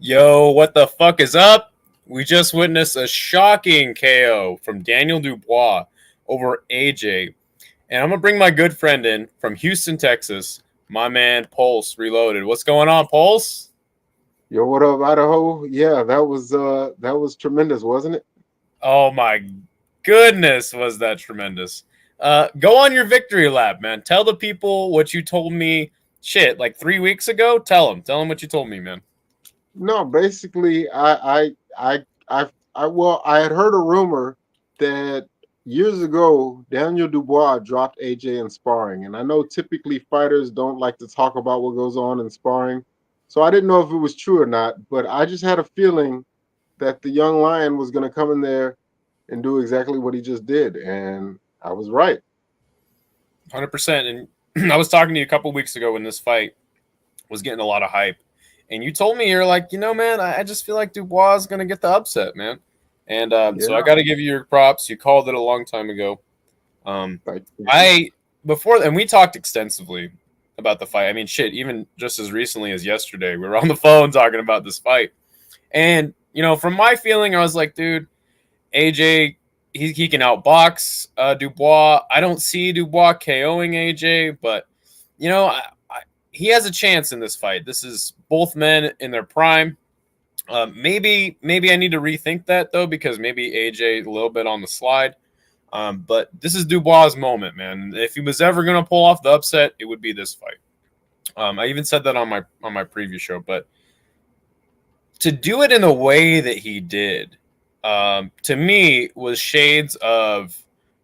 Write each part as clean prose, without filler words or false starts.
Yo, what the fuck is up? We just witnessed a shocking KO from Daniel Dubois over AJ. And I'm going to bring my good friend in from Houston, Texas, my man Pulse Reloaded. What's going on, Pulse? Yo, what up, Idaho? Yeah, that was tremendous, wasn't it? Oh my goodness, was that tremendous. Go on your victory lap, man. Tell the people what you told me, shit, like 3 weeks ago. Tell them what you told me, man. No, basically, I had heard a rumor that years ago Daniel Dubois dropped AJ in sparring, and I know typically fighters don't like to talk about what goes on in sparring, so I didn't know if it was true or not. But I just had a feeling that the young lion was going to come in there and do exactly what he just did, and I was right. 100%. And I was talking to you a couple weeks ago when this fight was getting a lot of hype. And you told me, you're like, man, I just feel like Dubois is going to get the upset, man. And so I Yeah, got to give you your props. You called it a long time ago. Um, thank you. I before and we talked extensively about the fight. I mean, shit, even just as recently as yesterday, we were on the phone talking about this fight. And from my feeling, I was like, dude, AJ, he can outbox Dubois. I don't see Dubois KOing AJ, but he has a chance in this fight. This is both men in their prime. Maybe I need to rethink that though, because maybe AJ a little bit on the slide. But this is Dubois' moment, man. If he was ever gonna pull off the upset, it would be this fight. I even said that on my previous show, but to do it in the way that he did, to me, was shades of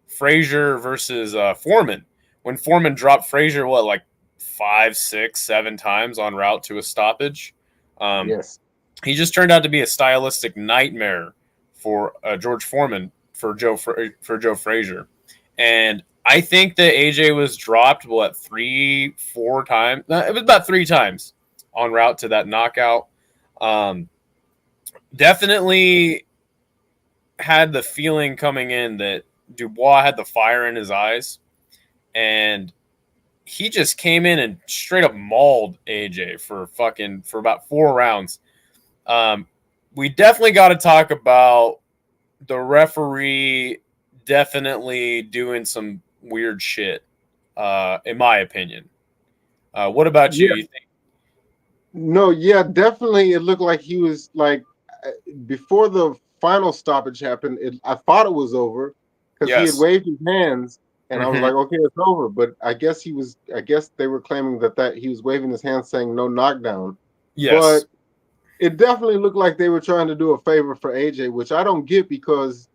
Frazier versus Foreman. When Foreman dropped Frazier, what, like 5, 6, 7 times en route to a stoppage? Um, Yes. he just turned out to be a stylistic nightmare for George Foreman for Joe Frazier, and I think that AJ was dropped 3, 4 times. It was about 3 times en route to that knockout. Um, Definitely had the feeling coming in that Dubois had the fire in his eyes, and he just came in and straight up mauled AJ for about 4 rounds. Um, we definitely got to talk about the referee definitely doing some weird shit, in my opinion. What about you? Yeah. You think? No, yeah, definitely. It looked like he was like uh, before the final stoppage happened. I thought it was over because he had Yes. waved his hands, and I was Mm-hmm. like, okay, it's over. But I guess he was. I guess they were claiming that he was waving his hands, saying no knockdown. But Yes. it definitely looked like they were trying to do a favor for AJ, which I don't get because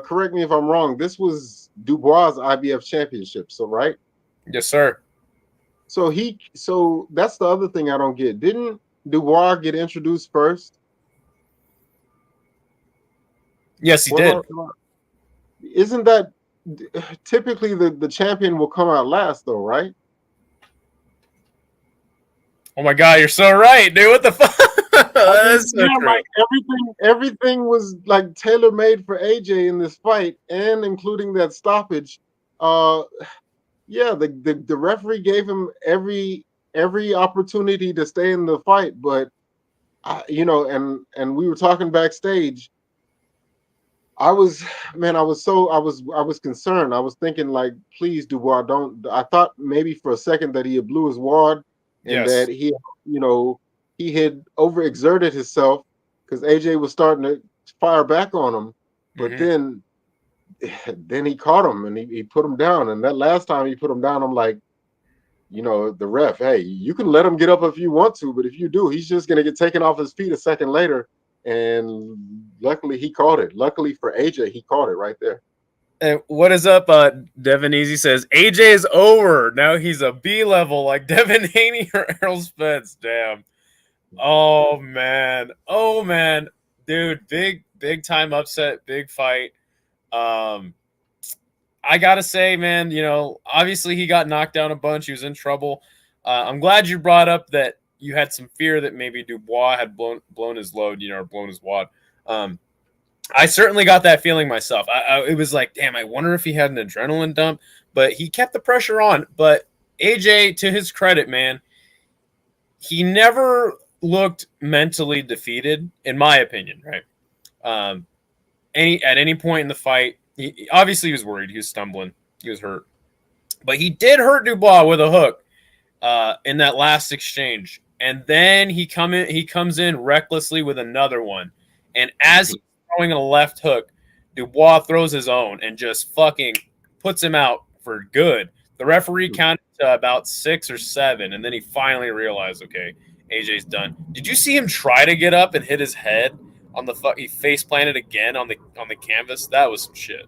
correct me if I'm wrong. This was Dubois' IBF championship, so right? Yes, sir. So that's the other thing I don't get. Didn't Dubois get introduced first? Yes, he Was did. isn't that typically the champion will come out last though, right? Oh my god, you're so right, dude. What the fuck? I mean, That's so yeah, true. like everything was like tailor made for AJ in this fight, and including that stoppage. Uh, yeah, the referee gave him every opportunity to stay in the fight, but and we were talking backstage. I was, man, I was concerned. I was thinking like, please, Dubois, don't. I thought maybe for a second that he had blew his wad and that Yes. you know, he had overexerted himself because AJ was starting to fire back on him. But Mm-hmm. then he caught him and he put him down. And that last time he put him down, I'm like, the ref, hey, you can let him get up if you want to, but if you do, he's just gonna get taken off his feet a second later. And luckily he caught it. Luckily for AJ, he caught it right there. And what is up? Devin Easy says AJ is over. Now he's a B level like Devin Haney or Errol Spence. Damn. Oh man. Oh man. Dude, big time upset, big fight. Um I gotta say, man, obviously he got knocked down a bunch. He was in trouble. I'm glad you brought up that you had some fear that maybe Dubois had blown his load, or blown his wad. Um, I certainly got that feeling myself. It was like, damn, I wonder if he had an adrenaline dump, but he kept the pressure on. But AJ, to his credit, man, he never looked mentally defeated, in my opinion. Right. Um, at any point in the fight, obviously he was worried. He was stumbling. He was hurt, but he did hurt Dubois with a hook in that last exchange. And then he comes in recklessly with another one. And as he's throwing a left hook, Dubois throws his own and just fucking puts him out for good. The referee counted to about 6 or 7, and then he finally realized, okay, AJ's done. Did you see him try to get up and hit his head on the he face planted again on the canvas? That was shit.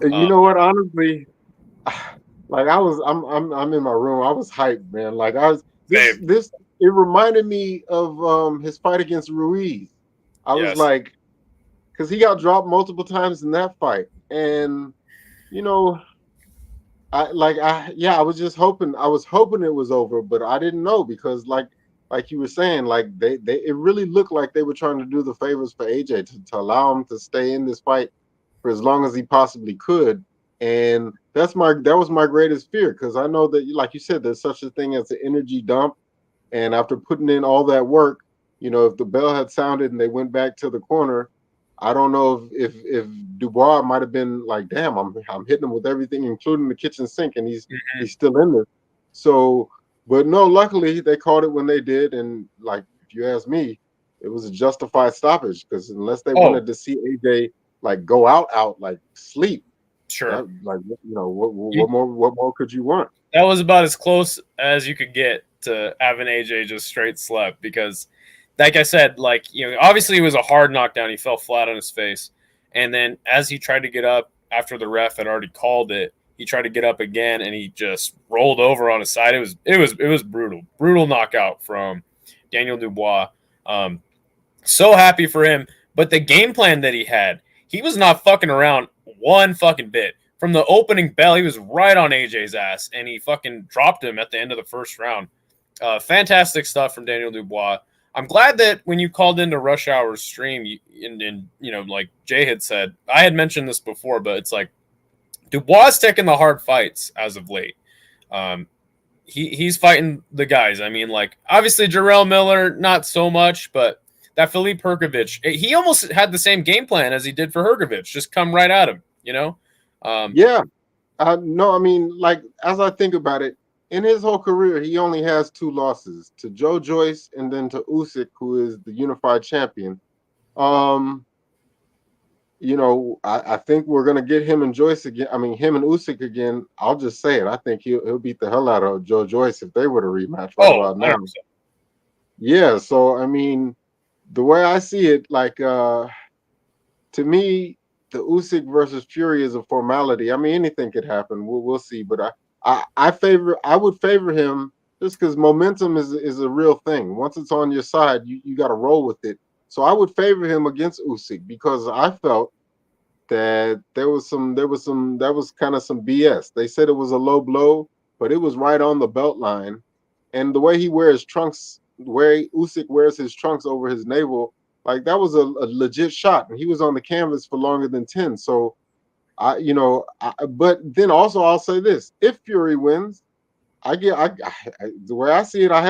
You know what? Honestly, like I'm in my room. I was hyped, man. Like I was Same. this. It reminded me of his fight against Ruiz. I was Yes. like, because he got dropped multiple times in that fight, and you know, I was just hoping. I was hoping it was over, but I didn't know because like you were saying, like they it really looked like they were trying to do the favors for AJ to allow him to stay in this fight for as long as he possibly could. And that was my greatest fear because I know that, like you said, there's such a thing as an energy dump. And after putting in all that work, if the bell had sounded and they went back to the corner, I don't know if Dubois might have been like, damn, I'm hitting him with everything, including the kitchen sink, and he's still in there. So, but no, luckily they called it when they did, and like if you ask me, it was a justified stoppage because unless they Oh, wanted to see AJ like go out like sleep, sure. that like what more could you want? That was about as close as you could get to having AJ just straight slept because, like I said, obviously it was a hard knockdown. He fell flat on his face, and then as he tried to get up after the ref had already called it, he tried to get up again and he just rolled over on his side. It was brutal knockout from Daniel Dubois. Um, so happy for him, but the game plan that he was not fucking around one fucking bit from the opening bell. He was right on AJ's ass, and he fucking dropped him at the end of the first round. Fantastic stuff from Daniel Dubois. I'm glad that when you called into Rush Hour's stream, and like Jay had said, I had mentioned this before, but it's like Dubois taking the hard fights as of late. Um, he's fighting the guys. I mean, like obviously Jarrell Miller, not so much, but that Philippe Hergovich, he almost had the same game plan as he did for Hergovich. Just come right at him, you know. Um, Yeah, no, I mean, like as I think about it, in his whole career, he only has two losses to Joe Joyce and then to Usyk, who is the unified champion. Um, I think we're gonna get him and Joyce again. I mean, him and Usyk again. I'll just say it. I think he'll beat the hell out of Joe Joyce if they were to rematch right oh, about now. 100%. Yeah. So I mean, the way I see it, like to me, the Usyk versus Fury is a formality. I mean, anything could happen. We'll see. But I would favor him just because momentum is a real thing. Once it's on your side, you got to roll with it. So I would favor him against Usyk because I felt that that was kind of some BS. They said it was a low blow, but it was right on the belt line. And the way he wears trunks, where Usyk wears his trunks over his navel, like that was a legit shot, and he was on the canvas for longer than 10. So but then also I'll say this: if Fury wins, the way I see it, I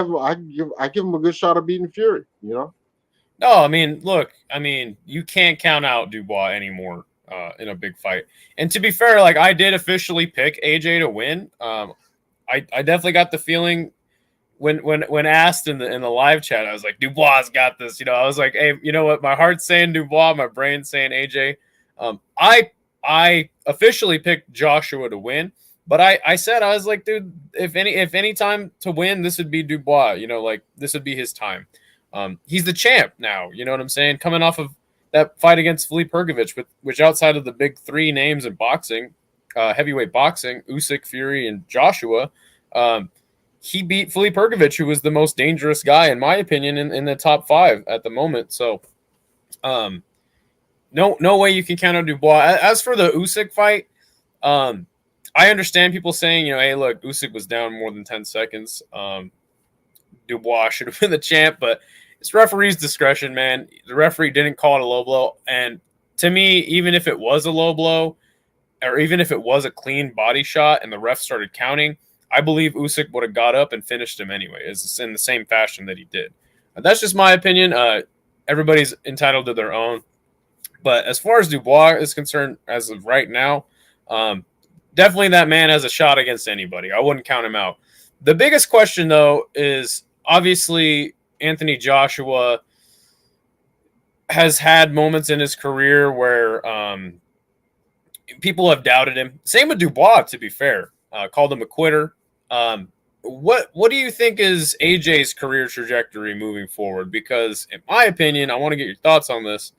give him a good shot of beating Fury. No, I mean, look, I mean, you can't count out Dubois anymore in a big fight. And to be fair, like I did officially pick AJ to win. I definitely got the feeling when asked in the live chat, I was like, Dubois got this. I was like, hey, you know what? My heart's saying Dubois, my brain's saying AJ. I officially picked Joshua to win, but I said I was like, dude, if any time to win, this would be Dubois. Like this would be his time. He's the champ now. You know what I'm saying? Coming off of that fight against Philippe Hergovich, which outside of the big three names in boxing, heavyweight boxing, Usyk, Fury, and Joshua. He beat Philippe Hergovich, who was the most dangerous guy, in my opinion, in the top 5 at the moment. So, no way you can count on Dubois. As for the Usyk fight, I understand people saying, hey, look, Usyk was down more than 10 seconds. Dubois should have been the champ, but it's referee's discretion, man. The referee didn't call it a low blow. And to me, even if it was a low blow, or even if it was a clean body shot and the ref started counting, I believe Usyk would have got up and finished him anyway. It's in the same fashion that he did. That's just my opinion. Everybody's entitled to their own. But as far as Dubois is concerned, as of right now, um, definitely that man has a shot against anybody. I wouldn't count him out. The biggest question, though, is obviously Anthony Joshua has had moments in his career where people have doubted him. Same with Dubois, to be fair. Called him a quitter. What do you think is AJ's career trajectory moving forward? Because in my opinion, I want to get your thoughts on this.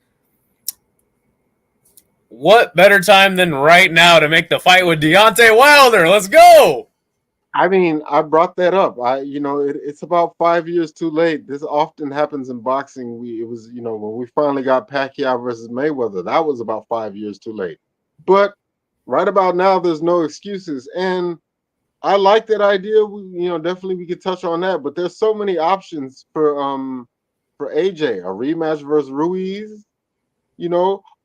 What better time than right now to make the fight with Deontay Wilder? Let's go. I mean, I brought that up. It's about 5 years too late. This often happens in boxing. It was, when we finally got Pacquiao versus Mayweather, that was about 5 years too late. But right about now, there's no excuses. And I like that idea. Definitely we could touch on that. But there's so many options for AJ, a rematch versus Ruiz,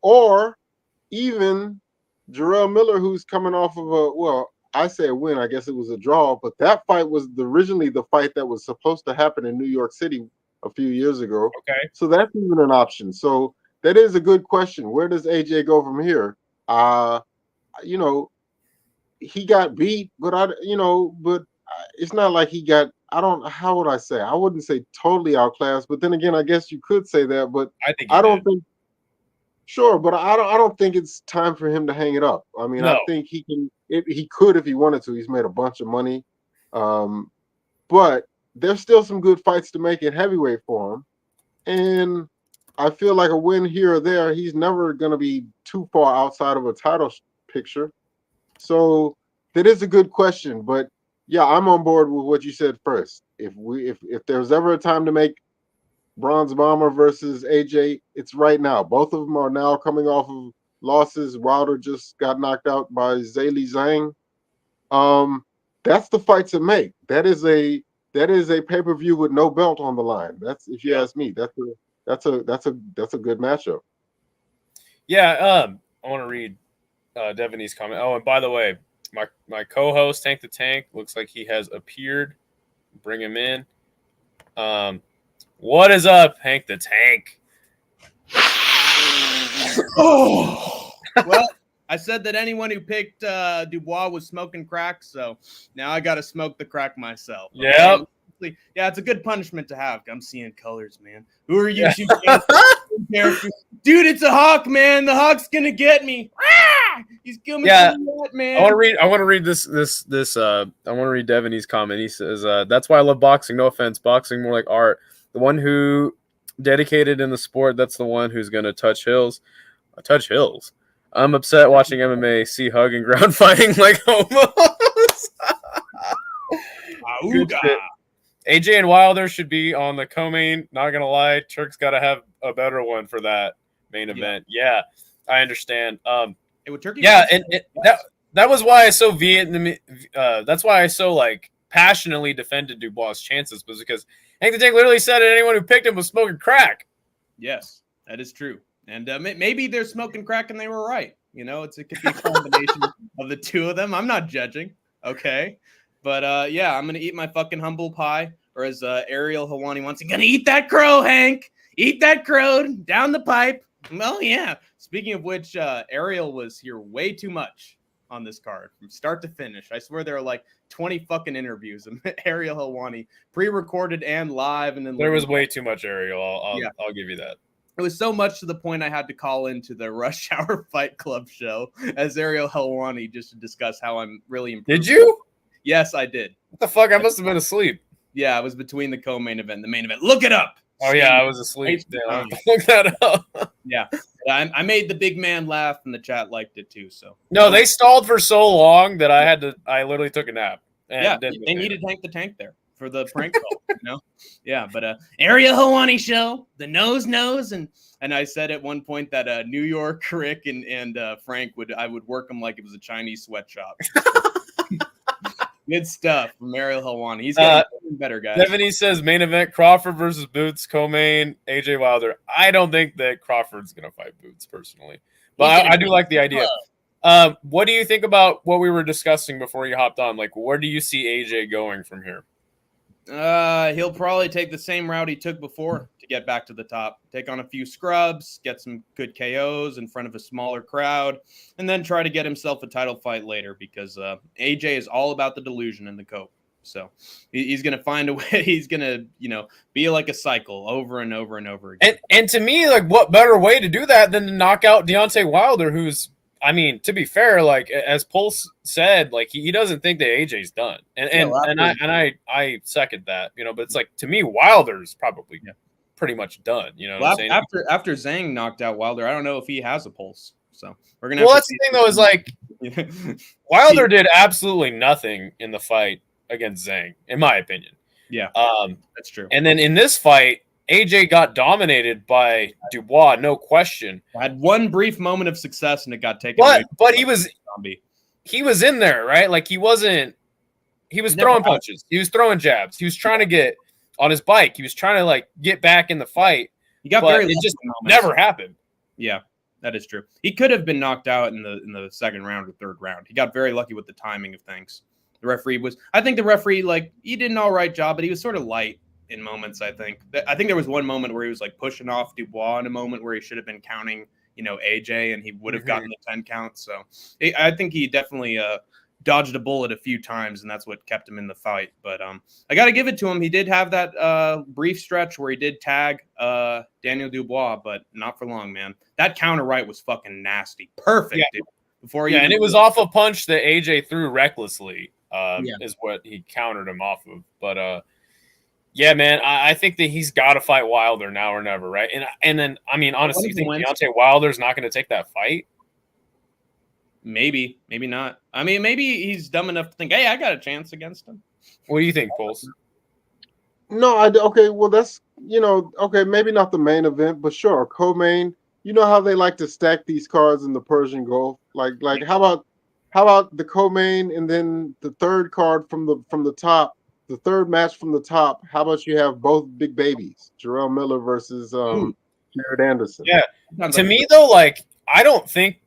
or even Jarrell Miller, who's coming off of I say a win. I guess it was a draw, but that fight was originally the fight that was supposed to happen in New York City a few years ago. Okay. So that's even an option. So that is a good question. Where does AJ go from here? You know, he got beat, but it's not like he got. I don't. How would I say? I wouldn't say totally outclassed, but then again, I guess you could say that. But I think he I don't did. think. Sure, but I don't think it's time for him to hang it up. I mean, I No. think he can. He could if he wanted to. He's made a bunch of money, um, but there's still some good fights to make at heavyweight for him. And I feel like a win here or there, he's never going to be too far outside of a title picture. So that is a good question. But yeah, I'm on board with what you said first. If there's ever a time to make Bronze Bomber versus AJ, it's right now. Both of them are now coming off of losses. Wilder just got knocked out by Zhilei Zhang. Um, that's the fight to make. That is a pay-per-view with no belt on the line. That's, if you Yep. ask me, that's a good matchup. Yeah. I want to read Devaney's comment. Oh, and by the way, my co-host Tank the Tank looks like he has appeared. Bring him in. What is up, Hank the Tank? Oh, well, I said that anyone who picked Dubois was smoking crack, so now I got to smoke the crack myself. Okay? Yep. Yeah, it's a good punishment to have. I'm seeing colors, man. Who are you two characters? Dude, it's a hawk, man. The hawk's gonna get me. Ah! He's coming Yeah. to me, man. I want to read this. I want to read Devaney's comment. He says, "That's why I love boxing. No offense, boxing more like art. The one who dedicated in the sport. That's the one who's gonna touch hills. Touch hills. I'm upset watching MMA see hug and ground fighting like homos. Good shit. AJ and Wilder should be on the co-main. Not gonna lie, Turk's got to have a better one for that main event. Yeah, I understand. Turkey. Yeah, and that was why I so that's why I so like passionately defended Dubois' chances, was because Hank the Tank literally said that anyone who picked him was smoking crack. Yes, that is true. And maybe they're smoking crack and they were right. It could be a combination of the two of them. I'm not judging. Okay. But yeah, I'm going to eat my fucking humble pie. Or as Ariel Hawani wants, I'm going to eat that crow, Hank. Eat that crow down the pipe. Well, yeah. Speaking of which, Ariel was here way too much on this card from start to finish. I swear there are like 20 fucking interviews of Ariel Helwani, pre-recorded and live. And then there was way too much Ariel. I'll give you that. It was so much to the point I had to call into the Rush Hour Fight Club show as Ariel Helwani just to discuss how I'm really improved. Did you? Yes, I did. What the fuck? I must have been asleep. Yeah, I was between the co-main event and the main event. Look it up. Oh, yeah, I was asleep. Damn, look that up. Yeah, I made the big man laugh, and the chat liked it too. So no, they stalled for so long that I literally took a nap. Yeah, they needed Hank the Tank there for the prank call, Yeah, but Ariel Hawani show, the nose, and I said at one point that New York Rick and Frank I would work them like it was a Chinese sweatshop. Good stuff from Ariel Helwani. He's getting better, guys. Devaney says main event Crawford versus Boots, co-main AJ Wilder. I don't think that Crawford's gonna fight Boots personally, but I do like the idea. What do you think about what we were discussing before you hopped on? Like, where do you see AJ going from here? He'll probably take the same route he took before to get back to the top. Take on a few scrubs, get some good KOs in front of a smaller crowd, and then try to get himself a title fight later because AJ is all about the delusion and the cope. So he's going to find a way. He's going to, be like a cycle over and over and over again. And to me, like, what better way to do that than to knock out Deontay Wilder, who's, I mean, to be fair, like as Pulse said, like he doesn't think that AJ's done, and I second that, but it's like to me Wilder's probably pretty much done. Well, after Zhang knocked out Wilder, I don't know if he has a pulse. So we're gonna. Well, that's the thing though, is like Wilder did absolutely nothing in the fight against Zhang, in my opinion. Yeah, that's true. And then in this fight, AJ got dominated by Dubois, no question. Had one brief moment of success and it got taken away. But he was in there, right? Like he was throwing punches. He was throwing jabs. He was trying to get on his bike. He was trying to like get back in the fight. He got very it just never happened. Yeah, that is true. He could have been knocked out in the second round or third round. He got very lucky with the timing of things. I think the referee, like, he did an all right job, but he was sort of light in moments. I think there was one moment where he was like pushing off Dubois in a moment where he should have been counting, AJ, and he would have gotten the 10 count. So I think he definitely dodged a bullet a few times, and that's what kept him in the fight. But I got to give it to him. He did have that brief stretch where he did tag Daniel Dubois, but not for long, man. That counter right was fucking nasty. Perfect. Yeah. Dude. And it was off a punch that AJ threw recklessly. Is what he countered him off of. But yeah, man, I think that he's got to fight Wilder now or never, right? And then, I mean, honestly, you think Deontay Wilder's not going to take that fight? Maybe not. I mean, maybe he's dumb enough to think, hey, I got a chance against him. What do you think, Pulse? No, okay, well, that's, okay, maybe not the main event, but sure, co-main. You know how they like to stack these cards in the Persian Gulf? Like how about the co-main and then the third card from the top, the third match from the top? How about you have both big babies, Jarrell Miller versus Jared Anderson? Yeah, to me though, like I don't think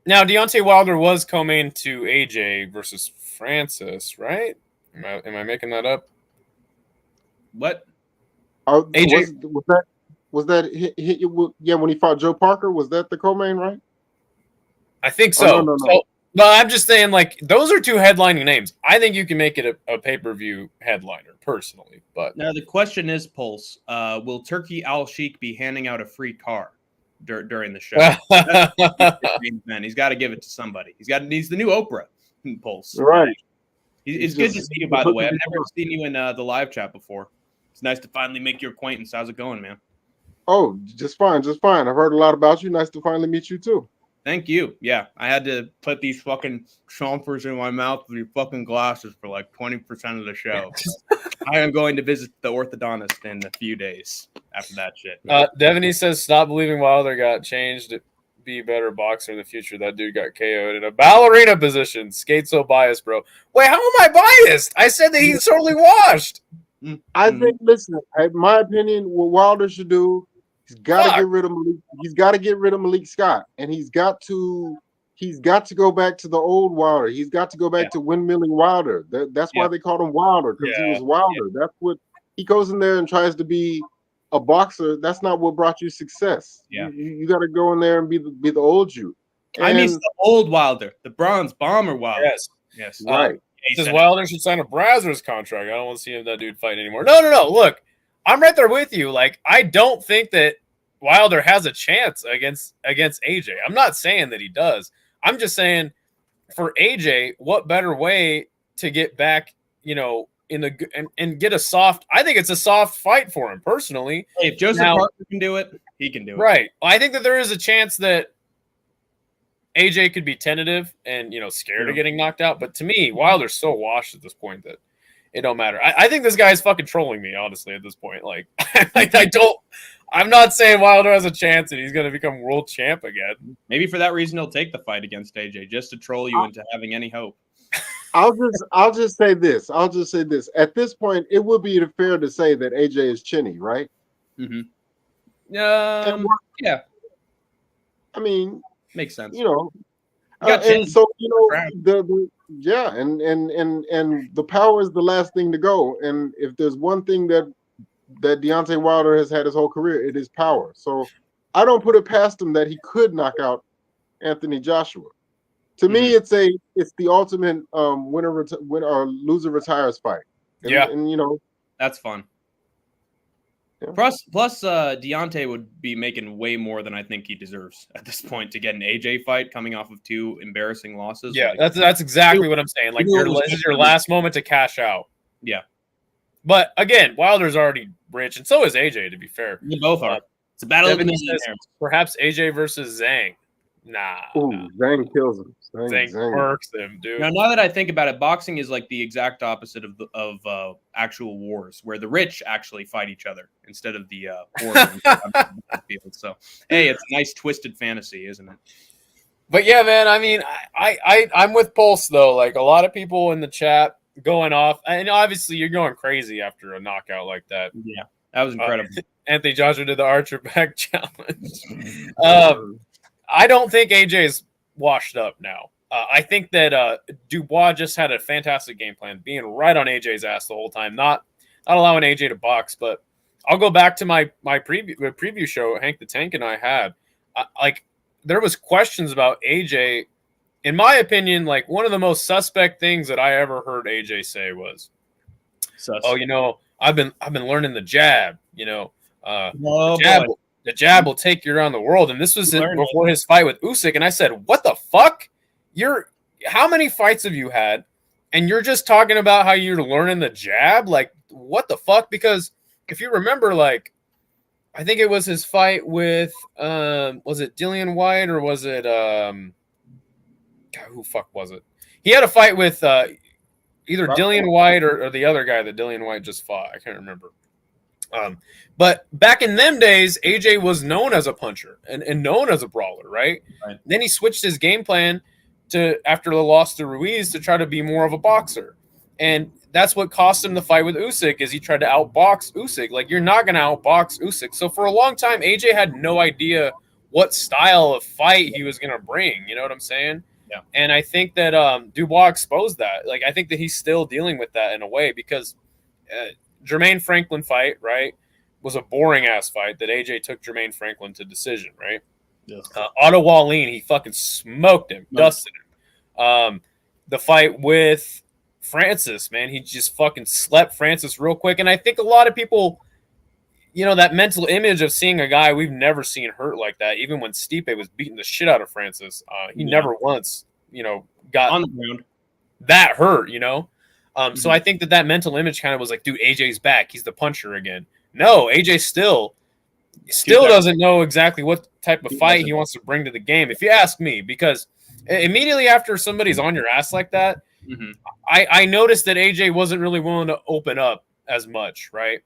now Deontay Wilder was co-main to AJ versus Francis, right? Am I making that up? What? AJ was that when he fought Joe Parker? Was that the co-main, right? I think so. No. No, I'm just saying, like, those are two headlining names. I think you can make it a pay-per-view headliner, personally. But now the question is, Pulse, will Turkey Al-Sheikh be handing out a free car during the show? Man, he's got to give it to somebody. He's the new Oprah, Pulse. Right. It's good to see you, by the way. I've never seen you in the live chat before. It's nice to finally make your acquaintance. How's it going, man? Oh, just fine. I've heard a lot about you. Nice to finally meet you, too. Thank you. Yeah, I had to put these fucking chompers in my mouth with your fucking glasses for like 20% of the show. I am going to visit the orthodontist in a few days after that shit. Devaney says, stop believing Wilder got changed to be a better boxer in the future. That dude got KO'd in a ballerina position. Skate so biased, bro. Wait, how am I biased? I said that he's totally washed. I think, listen, in my opinion, what Wilder should do, he's got to get rid of Malik. He's got to get rid of Malik Scott, and he's got to go back to the old Wilder. He's got to go back to windmilling Wilder. That's why they called him Wilder, because he was Wilder. That's what he goes in there and tries to be a boxer. That's not what brought you success. Yeah, you got to go in there and be the old you. And, I mean, the old Wilder, the Bronze Bomber Wilder. Yes, right. He says Wilder should sign a Brazzers contract. I don't want to see that dude fight anymore. No. Look, I'm right there with you. Like, I don't think that Wilder has a chance against AJ. I'm not saying that he does. I'm just saying for AJ, what better way to get back, in the and get a soft. I think it's a soft fight for him personally. If Joseph Parker can do it, he can do it. Right. I think that there is a chance that AJ could be tentative and scared of getting knocked out. But to me, Wilder's so washed at this point that it don't matter. I think this guy's fucking trolling me, honestly, at this point. Like, I'm not saying Wilder has a chance and he's going to become world champ again. Maybe for that reason he'll take the fight against AJ, just to troll you into having any hope. I'll just say this. At this point, it would be fair to say that AJ is chinny, right? Mm-hmm. Yeah. I mean, makes sense. and so Yeah, and the power is the last thing to go. And if there's one thing that Deontay Wilder has had his whole career, it is power. So I don't put it past him that he could knock out Anthony Joshua. To me, it's the ultimate winner or loser retires fight. Yeah. And That's fun. Yeah. Plus, Deontay would be making way more than I think he deserves at this point to get an AJ fight coming off of 2 embarrassing losses. Yeah, Like, that's exactly what I'm saying. Like this is your last moment to cash out. Yeah. But again, Wilder's already rich, and so is AJ, to be fair. They both are. It's a battle of the millionaires. Perhaps AJ versus Zhang. Nah. Zhang kills him. Zhang works him, dude. Now that I think about it, boxing is like the exact opposite of actual wars, where the rich actually fight each other instead of the poor. So, hey, it's a nice twisted fantasy, isn't it? But yeah, man, I mean, I'm with Pulse, though. Like, a lot of people in the chat going off. And obviously, you're going crazy after a knockout like that. Yeah, that was incredible. Anthony Joshua did the Archer back challenge. I don't think AJ's washed up now. I think that Dubois just had a fantastic game plan, being right on AJ's ass the whole time, not allowing AJ to box. But I'll go back to my preview show Hank the Tank and I had. There was questions about AJ. In my opinion, like one of the most suspect things that I ever heard AJ say was, "Oh, I've been learning the jab. The jab will take you around the world." And this was before his fight with Usyk. And I said, "What the fuck? How many fights have you had? And you're just talking about how you're learning the jab? Like, what the fuck?" Because if you remember, like, I think it was his fight with was it Dillian White or was it who fuck was it? He had a fight with either Dillian White or the other guy that Dillian White just fought. I can't remember. But back in them days, AJ was known as a puncher and known as a brawler, right? Then he switched his game plan after the loss to Ruiz to try to be more of a boxer. And that's what cost him the fight with Usyk, is he tried to outbox Usyk. Like, you're not going to outbox Usyk. So for a long time, AJ had no idea what style of fight he was going to bring. You know what I'm saying? Yeah. And I think that Dubois exposed that. Like, I think that he's still dealing with that in a way because Jermaine Franklin fight, right, was a boring-ass fight that AJ took Jermaine Franklin to decision, right? Yes. Otto Wallin, he fucking smoked him, dusted him. The fight with Francis, man, he just fucking slept Francis real quick. And I think a lot of people, that mental image of seeing a guy we've never seen hurt like that, even when Stipe was beating the shit out of Francis, he never once, got on the ground that hurt, So I think that mental image kind of was like, dude, AJ's back. He's the puncher again. No, AJ still doesn't know exactly what type of fight he wants to bring to the game, if you ask me, because immediately after somebody's on your ass like that, I noticed that AJ wasn't really willing to open up as much, right?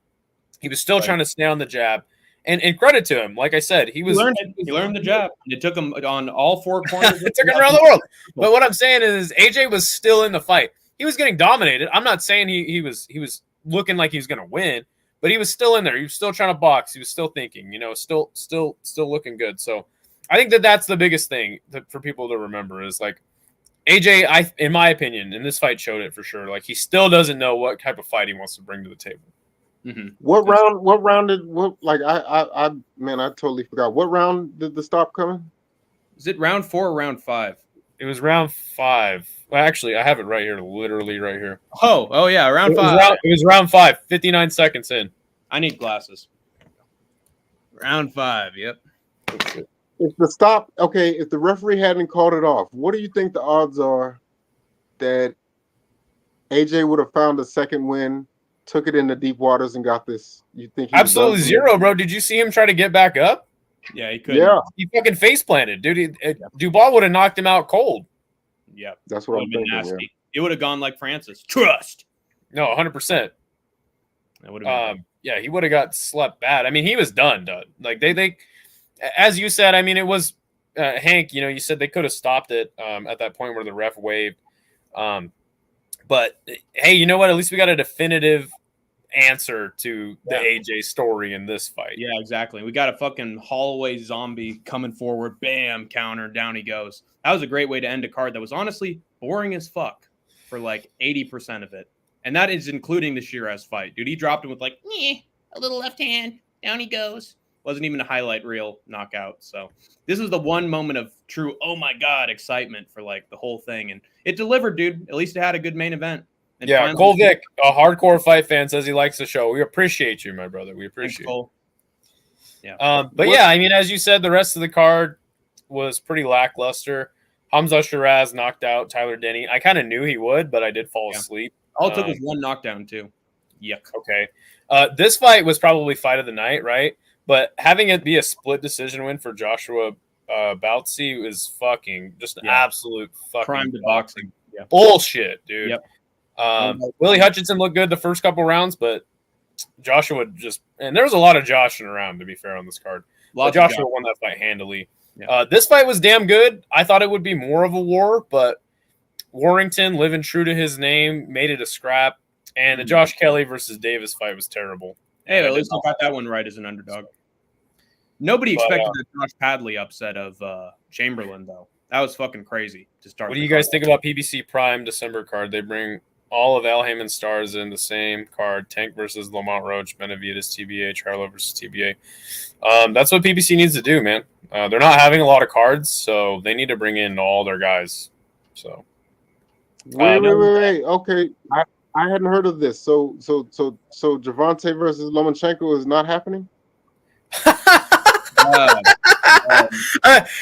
He was still trying to stay on the jab. And credit to him, like I said, he learned the jab. It took him on all 4 corners. It took him around the world. But what I'm saying is AJ was still in the fight. He was getting dominated. I'm not saying he was looking like he was going to win, but he was still in there. He was still trying to box. He was still thinking, still looking good. So I think that that's the biggest thing for people to remember is like AJ, in my opinion, and this fight showed it for sure. Like, he still doesn't know what type of fight he wants to bring to the table. What round I totally forgot. What round did the stop coming? Is it round 4 or round 5? It was round 5. Well, actually, I have it right here, literally right here. Oh yeah, round 5. It was round 5, 59 seconds in. I need glasses. Round 5, yep. If the referee hadn't called it off, what do you think the odds are that AJ would have found a second win, took it into deep waters, and got this? You think absolutely zero, bro? Did you see him try to get back up? Yeah, he could. Yeah, he fucking face planted, dude. Dubois would have knocked him out cold. Yeah, that's what I'm thinking. Yeah. It would have gone like Francis. Trust. No, 100%. That would have. Yeah, he would have got slept bad. I mean, he was done. Like they, as you said. I mean, it was Hank. You said they could have stopped it at that point where the ref waved. But hey, you know what? At least we got a definitive answer to the AJ story in this fight. Yeah, exactly. We got a fucking Holloway zombie coming forward. Bam, counter, down he goes. That was a great way to end a card that was honestly boring as fuck. for like 80% of it. And that is including the Shiraz fight. Dude, he dropped him with like, a little left hand. Down he goes. Wasn't even a highlight reel knockout. So this was the one moment of true, oh my God, excitement for like the whole thing. And it delivered, dude. At least it had a good main event. And yeah, Cole Vick, a hardcore fight fan, says he likes the show. We appreciate you, my brother. We appreciate Cole. Yeah. But yeah, I mean, as you said, the rest of the card was pretty lackluster. Hamza Shiraz knocked out Tyler Denny. I kind of knew he would, but I did fall asleep. All it took was one knockdown, too. Yuck. Okay. This fight was probably fight of the night, right? But having it be a split decision win for Joshua Boutsy was fucking just an absolute fucking prime to boxing. Yeah. Bullshit, dude. Yep. Willie Hutchinson looked good the first couple rounds, but Joshua just – and there was a lot of joshing around, to be fair, on this card. But Joshua won that fight handily. Yeah. This fight was damn good. I thought it would be more of a war, but Warrington, living true to his name, made it a scrap. And the Josh Kelly versus Davis fight was terrible. Hey, at least I got that one right as an underdog. Nobody expected the Josh Padley upset of Chamberlain, though. That was fucking crazy to start. What do you guys think about PBC Prime December card? They bring all of Al Heyman's stars in the same card. Tank versus Lamont Roach, Benavidez TBA, Charlo versus TBA. That's what PBC needs to do, man. They're not having a lot of cards, so they need to bring in all their guys. So wait. Okay, I hadn't heard of this. So Gervonta versus Lomachenko is not happening?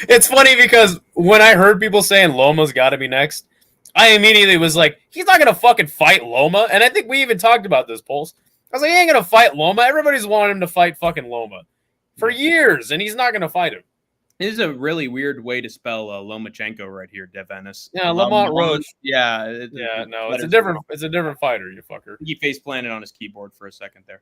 It's funny because when I heard people saying Loma's got to be next, I immediately was like, he's not going to fucking fight Loma. And I think we even talked about this, Pulse. I was like, he ain't going to fight Loma. Everybody's wanted him to fight fucking Loma for years, and he's not going to fight him. This is a really weird way to spell Lomachenko right here, Dev Ennis. Yeah, Lamont Roach. It's a different fighter, you fucker. He face planted on his keyboard for a second there.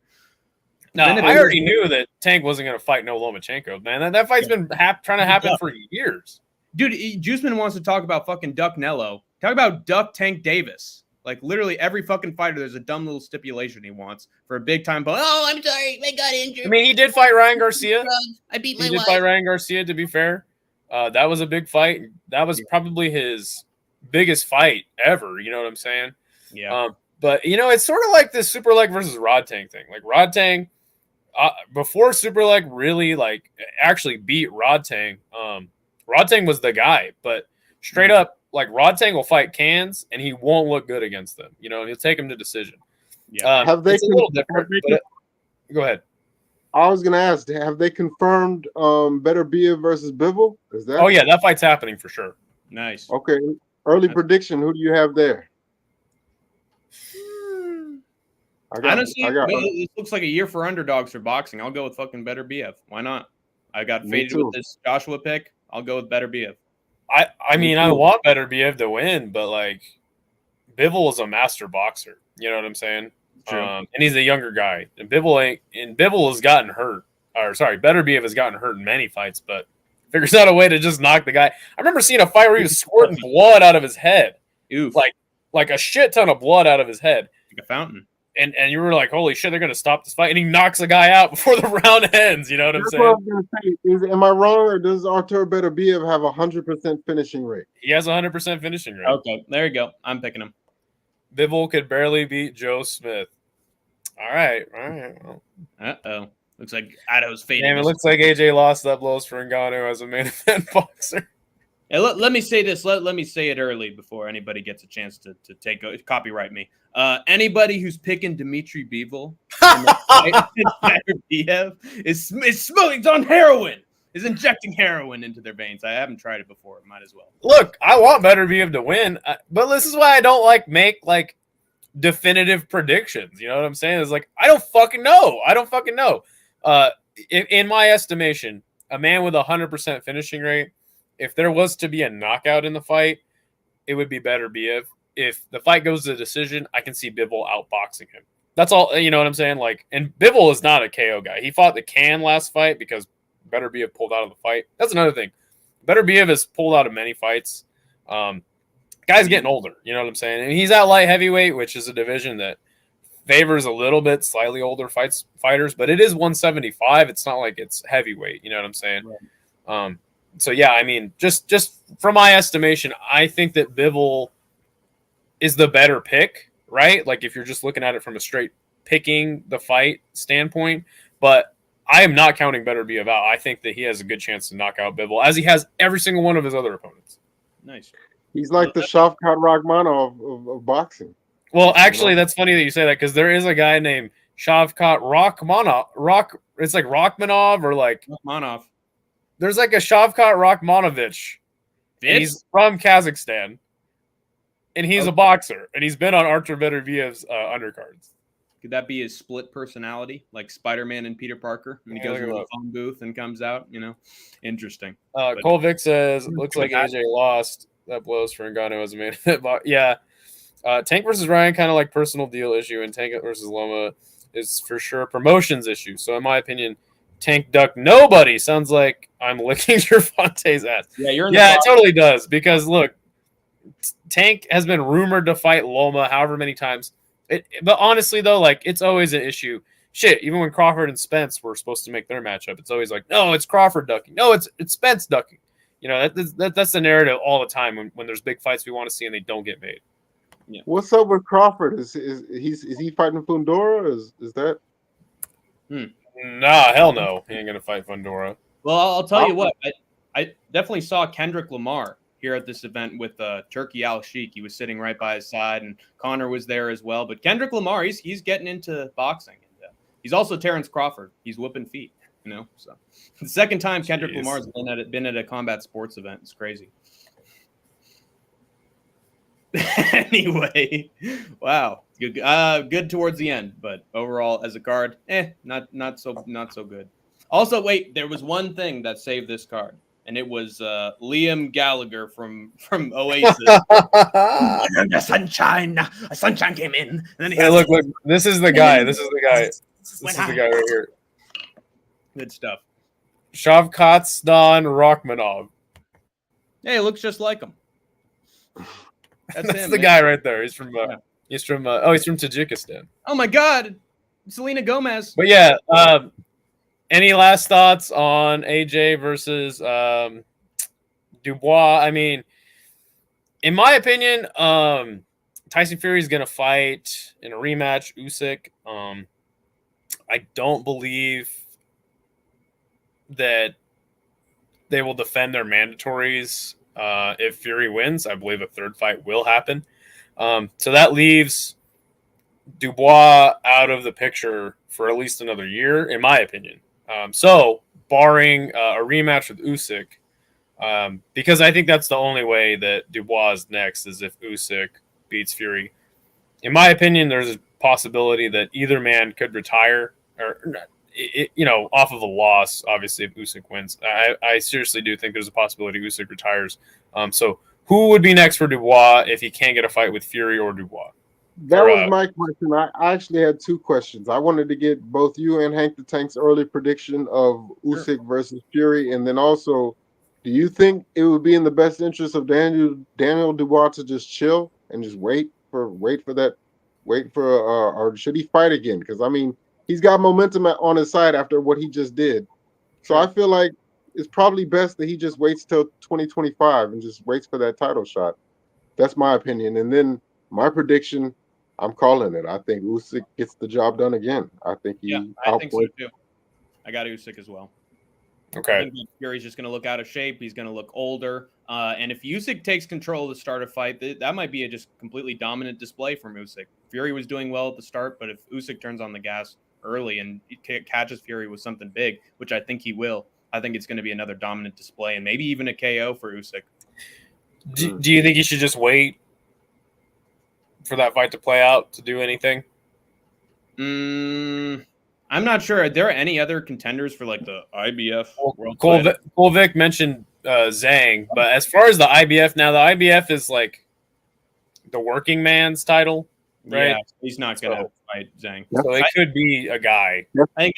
No, I already knew that Tank wasn't going to fight no Lomachenko, man. That fight's been trying to happen for years. Dude, Juiceman wants to talk about fucking Duck Nello. Talk about Duck Tank Davis. Like, literally every fucking fighter, there's a dumb little stipulation he wants for a big-time bone. Oh, I'm sorry. I got injured. I mean, he did fight Ryan Garcia. I beat my wife. He did fight Ryan Garcia, to be fair. That was a big fight. That was probably his biggest fight ever. You know what I'm saying? Yeah. But, you know, it's sort of like this Super Leg versus Rod Tang thing. Like, Rod Tang, before Super Leg really, like, actually beat Rod Tang was the guy. But straight up, like, Rod Tang will fight cans, and he won't look good against them. You know, and he'll take him to decision. Yeah, it's a little different. Go ahead. I was gonna ask, have they confirmed Better Bia versus Bivol? Is that? Oh yeah, that fight's happening for sure. Nice. Okay. Early prediction. Who do you have there? Honestly, it looks like a year for underdogs for boxing. I'll go with fucking Better BF. Why not? I got faded with this Joshua pick. I'll go with Better BF. I mean, I want Better BF to win, but like Bivol is a master boxer. You know what I'm saying? True. And he's a younger guy. And Bivol has gotten hurt. Better BF has gotten hurt in many fights, but figures out a way to just knock the guy. I remember seeing a fight where he was squirting blood out of his head. Oof. Like a shit ton of blood out of his head. Like a fountain. And you were like, holy shit, they're going to stop this fight. And he knocks the guy out before the round ends. You know what I'm saying? What I was gonna say. Am I wrong, or does Artur Beterbiev have 100% finishing rate? He has 100% finishing rate. Okay, there you go. I'm picking him. Bivol could barely beat Joe Smith. All right. Well. Uh-oh. Looks like Addo's fading. Damn, it looks like AJ lost that blows for Ngannou as a main event boxer. Hey, let me say this. Let me say it early before anybody gets a chance to copyright me. Anybody who's picking Dimitri Bivol is smoking on heroin. Is injecting heroin into their veins. I haven't tried it before. Might as well. Look, I want Better BF to win, but this is why I don't make definitive predictions. You know what I'm saying? It's like I don't fucking know. In my estimation, a man with 100% finishing rate, if there was to be a knockout in the fight, it would be Better BF. If the fight goes to decision, I can see Bivol outboxing him. That's all. You know what I'm saying? And Bivol is not a KO guy. He fought the Can last fight because Better BF pulled out of the fight. That's another thing. Better BF has pulled out of many fights. Guy's getting older. You know what I'm saying? And he's at light heavyweight, which is a division that favors a little bit slightly older fighters, but it is 175. It's not like it's heavyweight. You know what I'm saying? Right. So yeah, I mean, just from my estimation, I think that Bivol is the better pick, right? Like if you're just looking at it from a straight picking the fight standpoint. But I am not counting Better Bivol. I think that he has a good chance to knock out Bivol, as he has every single one of his other opponents. Nice. He's like the Shavkat Rakhmonov of boxing. Well, actually, that's funny that you say that because there is a guy named Shavkat Rakhmonov. It's like Rachmanov or like Rachmanov. There's like a Shavkat Rakhmonovich, and he's from Kazakhstan, and he's a boxer, and he's been on Artur Beterbiev's undercards. Could that be his split personality, like Spider-Man and Peter Parker? When he goes into the phone booth and comes out, interesting. Cole Vic says, looks like AJ lost. That blows for Ngannou as a main event. Yeah. Tank versus Ryan, kind of like personal deal issue, and Tank versus Loma is for sure a promotions issue. So in my opinion, Tank duck nobody. Sounds like I'm licking Gervonta's ass. Yeah, you're in the it totally does. Because look, Tank has been rumored to fight Loma however many times. But honestly, though, like it's always an issue. Shit, even when Crawford and Spence were supposed to make their matchup, it's always like, no, it's Crawford ducking. No, it's Spence ducking. That's the narrative all the time when there's big fights we want to see and they don't get made. Yeah. What's up with Crawford? Is he fighting Fundora? Is that? Nah, hell no. He ain't gonna fight Fundora. Well, I'll tell you what. I definitely saw Kendrick Lamar here at this event with Turkey Al Sheikh. He was sitting right by his side, and Connor was there as well. But Kendrick Lamar, he's getting into boxing. And, he's also Terrence Crawford. He's whipping feet. So the second time Kendrick Lamar's been at a combat sports event. It's crazy. Anyway, wow, good towards the end, but overall as a card, not so good. Also, wait, there was one thing that saved this card, and it was Liam Gallagher from Oasis. The sunshine came in. And then he look, this is the guy. This is the guy right here. Good stuff. Shavkatstan Rachmanov. Hey, it looks just like him. That's him, the guy right there. He's from Tajikistan. Oh my God, Selena Gomez. But yeah, any last thoughts on AJ versus Dubois? I mean, in my opinion, Tyson Fury is gonna fight in a rematch Usyk. I don't believe that they will defend their mandatories. If Fury wins, I believe a third fight will happen. So that leaves Dubois out of the picture for at least another year, in my opinion. So barring a rematch with Usyk, because I think that's the only way that Dubois is next is if Usyk beats Fury. In my opinion, there's a possibility that either man could retire off of a loss, obviously, if Usyk wins. I seriously do think there's a possibility Usyk retires. So who would be next for Dubois if he can't get a fight with Fury or Dubois? That was my question. I actually had two questions. I wanted to get both you and Hank the Tank's early prediction of Usyk versus Fury, and then also, do you think it would be in the best interest of Daniel Dubois to just chill and just wait for or should he fight again? Because I mean, he's got momentum on his side after what he just did. So I feel like it's probably best that he just waits till 2025 and just waits for that title shot. That's my opinion. And then my prediction, I'm calling it. I think Usyk gets the job done again. I think I think so too. I got Usyk as well. Okay. I think Fury's just going to look out of shape. He's going to look older. And if Usyk takes control to start a fight, that might be a just completely dominant display from Usyk. Fury was doing well at the start, but if Usyk turns on the gas early and catches Fury with something big, which I think he will, I think it's going to be another dominant display and maybe even a KO for Usyk. Do you think he should just wait for that fight to play out to do anything? I'm not sure. Are there any other contenders for like the IBF? Cole Vic mentioned Zhang, but as far as the IBF now, the IBF is like the working man's title, right? Yeah, he's not going to fight Zhang. So it could be a guy. I think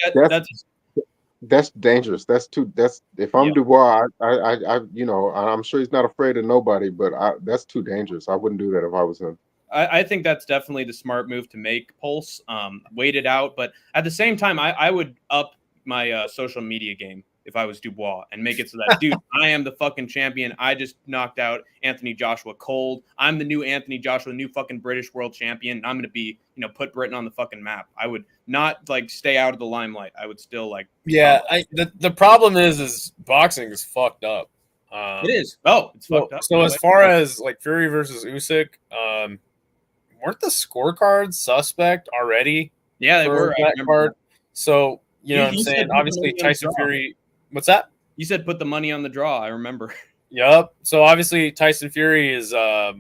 that's dangerous. If I'm Dubois, I'm sure he's not afraid of nobody, but that's too dangerous. I wouldn't do that if I was him. I think that's definitely the smart move to make, Pulse. Wait it out, but at the same time, I would up my social media game if I was Dubois and make it so that, dude, I am the fucking champion. I just knocked out Anthony Joshua cold. I'm the new Anthony Joshua, new fucking British world champion. I'm going to be, put Britain on the fucking map. I would not like stay out of the limelight. I would still like. Yeah. The problem is boxing is fucked up. It is. Oh, it's fucked up. So as far as like Fury versus Usyk, weren't the scorecards suspect already? Yeah, they were. That card. So you know what I'm saying. Obviously, Tyson Fury. What's that? You said put the money on the draw. I remember. Yep. So obviously, Tyson Fury is, their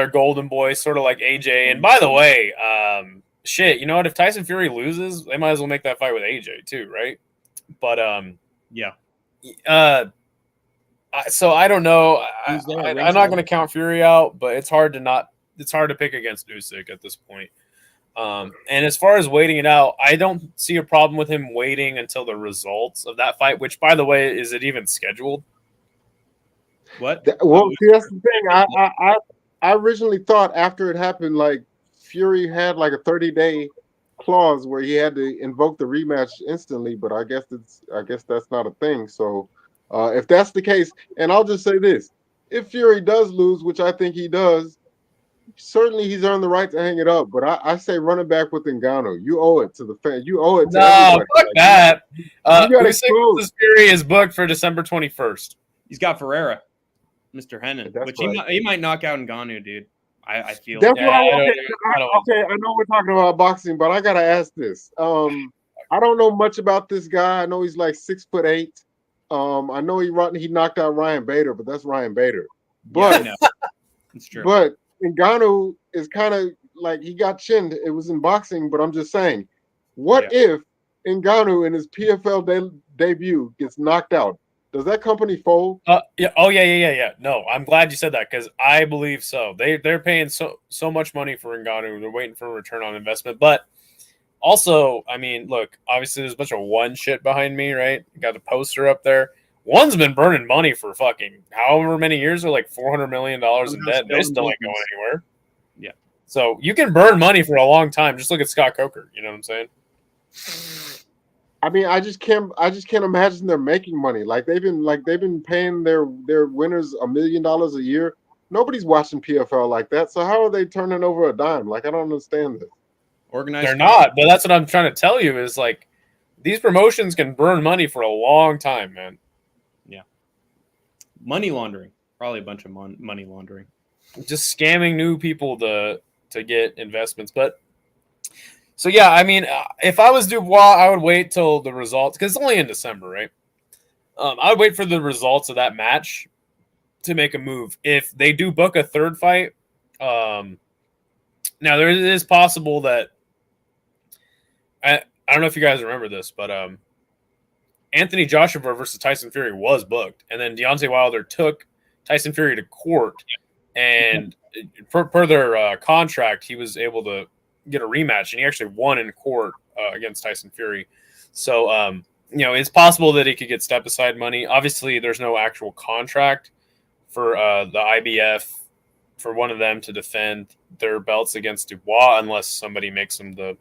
golden boy, sort of like AJ. And by the way, shit, you know what? If Tyson Fury loses, they might as well make that fight with AJ too, right? But yeah. So I don't know. I'm not going to count Fury out, but it's hard to pick against Usyk at this point. And as far as waiting it out, I don't see a problem with him waiting until the results of that fight, which, by the way, is it even scheduled? What? Well, see, that's the thing. I originally thought after it happened, like Fury had like a 30-day clause where he had to invoke the rematch instantly, but I guess that's not a thing. So if that's the case, and I'll just say this: if Fury does lose, which I think he does, certainly he's earned the right to hang it up. But I say run it back with Ngannou. You owe it to the fan. You owe it to everybody. Fuck that. Usyk Fury is booked for December 21st. He's got Ferreira, Mr. Hennon, which right. he might knock out Ngannou, dude. I feel. That's okay. I know we're talking about boxing, but I gotta ask this. I don't know much about this guy. I know he's like 6'8". I know he knocked out Ryan Bader, but that's Ryan Bader. But yeah, it's true. But Ngannou is kind of like he got chinned. It was in boxing, but I'm just saying, what if Ngannou in his PFL debut gets knocked out? Does that company fold? Yeah. Oh, yeah. No, I'm glad you said that because I believe so. They're paying so much money for Ngannou. They're waiting for a return on investment. But also, I mean, look, obviously there's a bunch of One shit behind me, right? You got the poster up there. One's been burning money for fucking however many years. They're like $400 million in debt. They still ain't going anywhere. Yeah. So you can burn money for a long time. Just look at Scott Coker. You know what I'm saying? I mean, I just can't imagine they're making money. Like they've been paying their winners $1 million a year. Nobody's watching PFL like that. So how are they turning over a dime? Like I don't understand this. Organized. They're not, but that's what I'm trying to tell you is like these promotions can burn money for a long time, man. Yeah. Money laundering. Probably a bunch of money laundering. Just scamming new people to get investments. But so, yeah, I mean, if I was Dubois, I would wait till the results because it's only in December, right? I would wait for the results of that match to make a move. If they do book a third fight, now there is possible that I don't know if you guys remember this, but Anthony Joshua versus Tyson Fury was booked, and then Deontay Wilder took Tyson Fury to court, and per their contract, he was able to get a rematch, and he actually won in court against Tyson Fury. So, it's possible that he could get step-aside money. Obviously, there's no actual contract for the IBF for one of them to defend their belts against Dubois unless somebody makes them the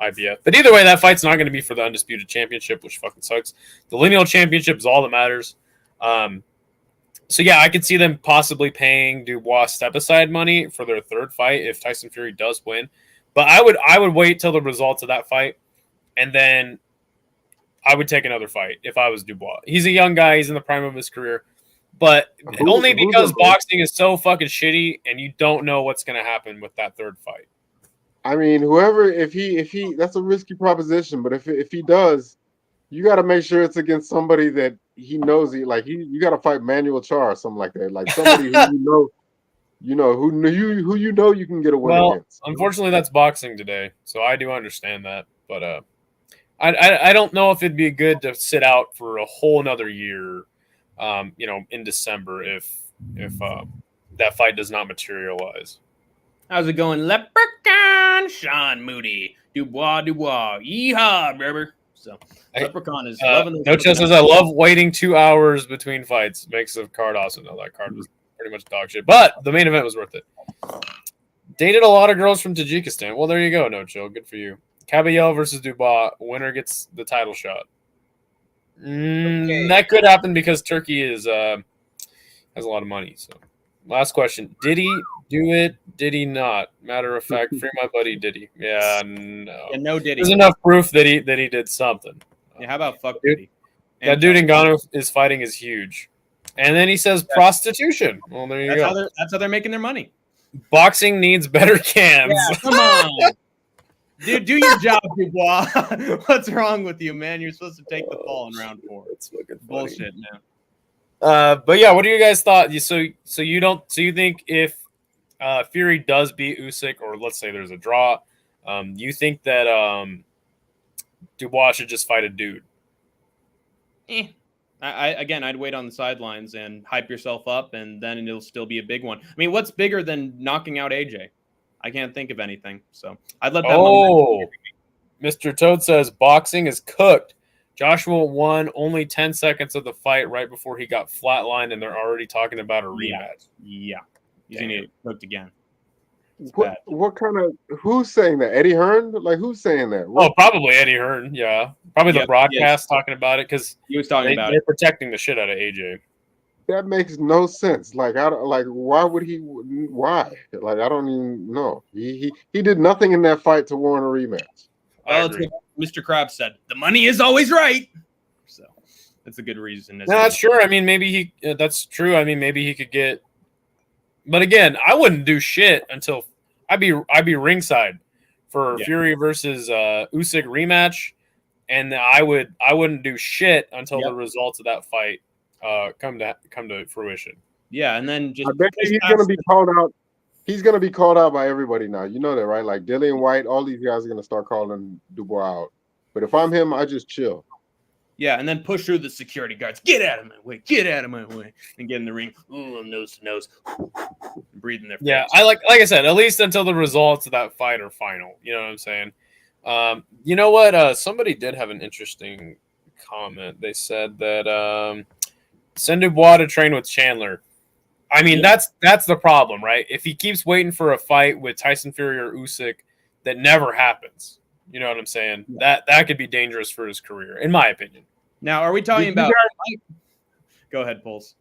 IBF. But either way, that fight's not going to be for the Undisputed Championship, which fucking sucks. The Lineal Championship is all that matters. So, yeah, I could see them possibly paying Dubois step-aside money for their third fight if Tyson Fury does win. But I would wait till the results of that fight, and then I would take another fight if I was Dubois. He's a young guy. He's in the prime of his career. But only because boxing is so fucking shitty, and you don't know what's going to happen with that third fight. I mean, if he, that's a risky proposition. But if he does, you got to make sure it's against somebody that he knows. You got to fight Manuel Charr or something like that. Like somebody who who you can get a win against. Unfortunately, that's boxing today, so I do understand that. But I don't know if it'd be good to sit out for a whole another year, in December if that fight does not materialize. How's it going, Leprechaun? Sean Moody, Dubois, yeehaw, brother. So Leprechaun is loving. No Chill says I love waiting 2 hours between fights. Makes the card awesome. No, that card was pretty much dog shit, but the main event was worth it. Dated a lot of girls from Tajikistan. Well, there you go, No Chill. Good for you. Caballel versus Dubois. Winner gets the title shot. That could happen because Turkey has a lot of money. So, last question: did he do it? Did he not? Matter of fact, free my buddy. Did he? Yeah, no. Yeah, no Diddy. There's enough proof that he did something. Yeah, how about fuck Dude, Diddy? that dude in Ghana is fighting is huge. And then he says prostitution. Well, there you go. That's how they're making their money. Boxing needs better cams. Yeah, come on. Dude, do your job, Dubois. What's wrong with you, man? You're supposed to take the fall in round 4. It's fucking bullshit, man. But yeah, what are you guys thought? So you think if Fury does beat Usyk, or let's say there's a draw, you think that Dubois should just fight a dude? I'd wait on the sidelines and hype yourself up, and then it'll still be a big one. I mean, what's bigger than knocking out AJ? I can't think of anything, so I'd let that. Oh, Mr. Toad says boxing is cooked. Joshua won only 10 seconds of the fight right before he got flatlined, and they're already talking about a rematch. Yeah. He's going to get cooked again. What kind of, who's saying that? Eddie Hearn? Like, who's saying that? Oh, probably Eddie Hearn, yeah. Probably the broadcast talking about it, because he was talking about they're protecting the shit out of AJ. That makes no sense. Like, why would he? Why? Like, I don't even know. He did nothing in that fight to warrant a rematch. Well, it's what Mr. Krabs said. The money is always right. So that's a good reason. No, that's true. I mean, maybe that's true. I mean, maybe he could get. But again, I wouldn't do shit until I'd be ringside for Fury versus Usyk rematch, and I wouldn't do shit until the results of that fight come to fruition. Yeah, and then just I bet he's gonna be called out. He's gonna be called out by everybody now. You know that, right? Like Dillian White, all these guys are gonna start calling Dubois out. But if I'm him, I just chill. Yeah, and then push through the security guards. Get out of my way. Get out of my way. And get in the ring. Ooh, nose to nose. Breathe in their face. Yeah, I like I said, at least until the results of that fight are final. You know what I'm saying? You know what? Somebody did have an interesting comment. They said that send Dubois to train with Chandler. I mean, that's the problem, right? If he keeps waiting for a fight with Tyson Fury or Usyk, that never happens. You know what I'm saying? Yeah. That could be dangerous for his career, in my opinion. Now, are we talking about? Go ahead, Pulse.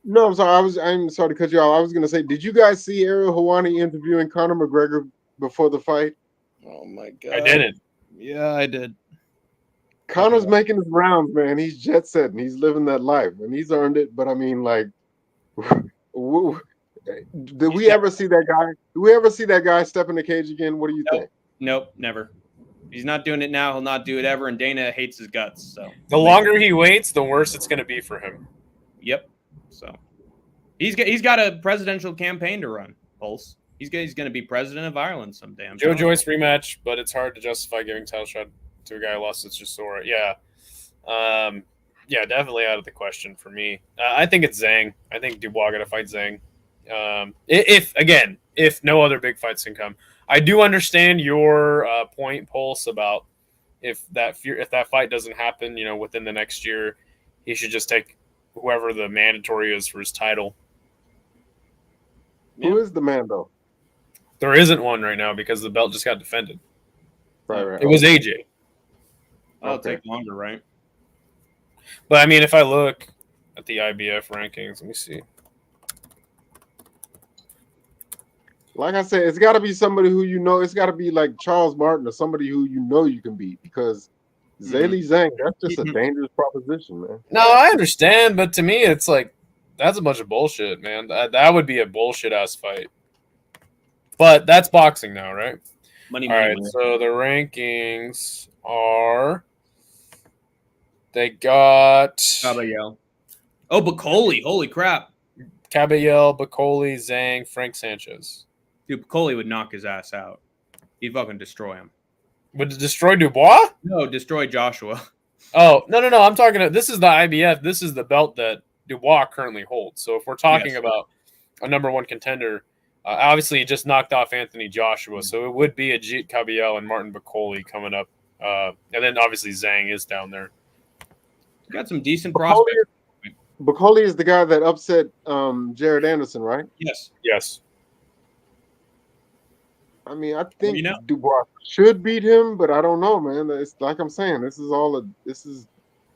No, I'm sorry. I'm sorry to cut you off. I was going to say, did you guys see Ariel Helwani interviewing Conor McGregor before the fight? Oh my god, I didn't. Yeah, I did. Conor's making his rounds, man. He's jet setting. He's living that life, and he's earned it. But I mean, like, did we ever see that guy? Do we ever see that guy step in the cage again? What do you think? Nope, never. He's not doing it now. He'll not do it ever. And Dana hates his guts. So the longer he waits, the worse it's going to be for him. Yep. So he's got a presidential campaign to run. Pulse. He's going to be president of Ireland someday. Joe Joyce rematch, but it's hard to justify giving title shot to a guy who lost to Chisora. Yeah. Yeah, definitely out of the question for me. I think it's Zhang. I think Dubois got to fight Zhang. If no other big fights can come. I do understand your point, Pulse, about if that fight doesn't happen, within the next year, he should just take whoever the mandatory is for his title. Who is the man, though? There isn't one right now because the belt just got defended. Right. It was AJ. That'll take longer, right? But I mean, if I look at the IBF rankings, let me see. Like I said, it's got to be somebody who It's got to be like Charles Martin or somebody who you can beat, because Zhilei Zhang, that's just a dangerous proposition, man. No, I understand, but to me, it's like that's a bunch of bullshit, man. That would be a bullshit ass fight. But that's boxing now, right? All right, so the rankings are. They got Caballel. Oh, Bacoli. Holy crap. Caballel, Bacoli, Zhang, Frank Sanchez. Dude, Bacoli would knock his ass out. He'd fucking destroy him. Would it destroy Dubois? No, destroy Joshua. Oh, no. I'm talking this is the IBF. This is the belt that Dubois currently holds. So if we're talking about a number one contender, obviously he just knocked off Anthony Joshua. So it would be Ajit Caballel and Martin Bacoli coming up. And then obviously Zhang is down there. Got some decent prospects. Bacoli is the guy that upset Jared Anderson, right? Yes. I mean, I think Dubois should beat him, but I don't know, man. It's like I'm saying, this is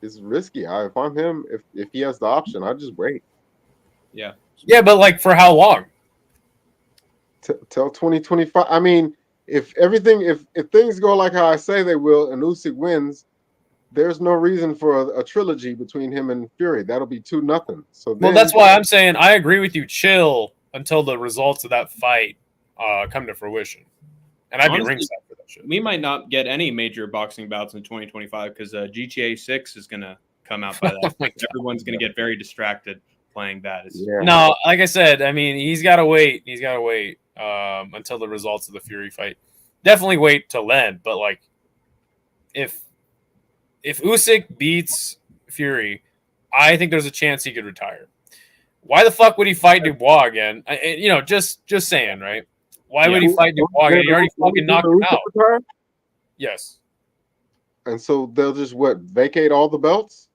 it's risky. If I'm him, if he has the option, I just wait. Yeah. Yeah, but like for how long? Till 2025. I mean, if things go like how I say they will, and Usyk wins, there's no reason for a trilogy between him and Fury. That'll be 2-0. So Well, then, that's why I'm saying I agree with you. Chill until the results of that fight come to fruition, and I'd be Honestly, ringside for that shit. we might not get any major boxing bouts in 2025 because GTA 6 is going to come out by that. Oh my God. Everyone's going to get very distracted playing that. yeah. No, like I said, I mean he's got to wait. He's got to wait until the results of the Fury fight. Definitely wait till then. But like, if Usyk beats Fury, I think there's a chance he could retire. Why the fuck would he fight Dubois again? Just saying, right? Why would he fight Dubois again? He already fucking knocked him out. Retire? Yes. And so they'll just vacate all the belts?